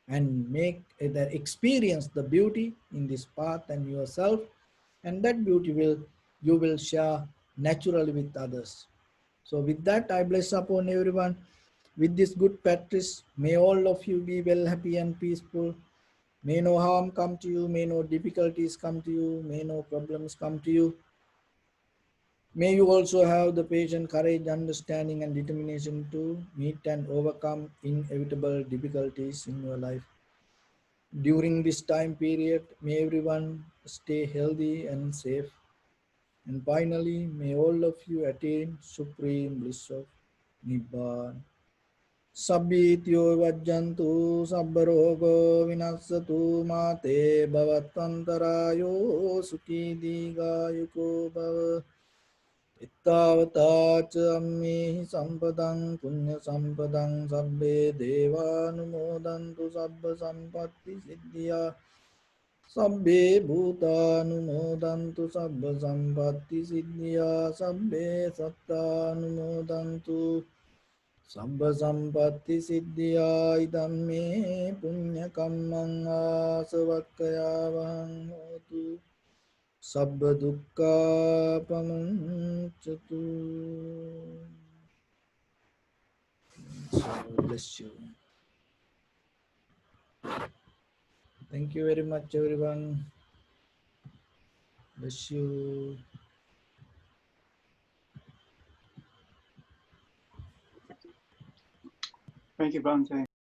and make the experience the beauty in this path and yourself, and that beauty you will share naturally with others. So with that, I bless upon everyone with this good practice. May all of you be well, happy and peaceful. May no harm come to you, may no difficulties come to you, may no problems come to you. May you also have the patience, courage, understanding, and determination to meet and overcome inevitable difficulties in your life. During this time period, may everyone stay healthy and safe. And finally, may all of you attain supreme bliss of Nibbana. Sabbityo vajjantu sabbarogo vinassatu mate bhavatantarayo sukhi digayuko bhava. Ittavata ammehi sampadang punya sampadang sabbe devanumodantu sabba sampatti siddhya. Sabbe bhutanumodantu sabba sampatti siddhya. Sabbe sattanumodantu sabba sampatti siddhya. Idam me punya kammang asavakkayavang hotu. Sabba dukkha pamuncatu. So bless you. Thank you very much, everyone. Bless you. Thank you, Bhante.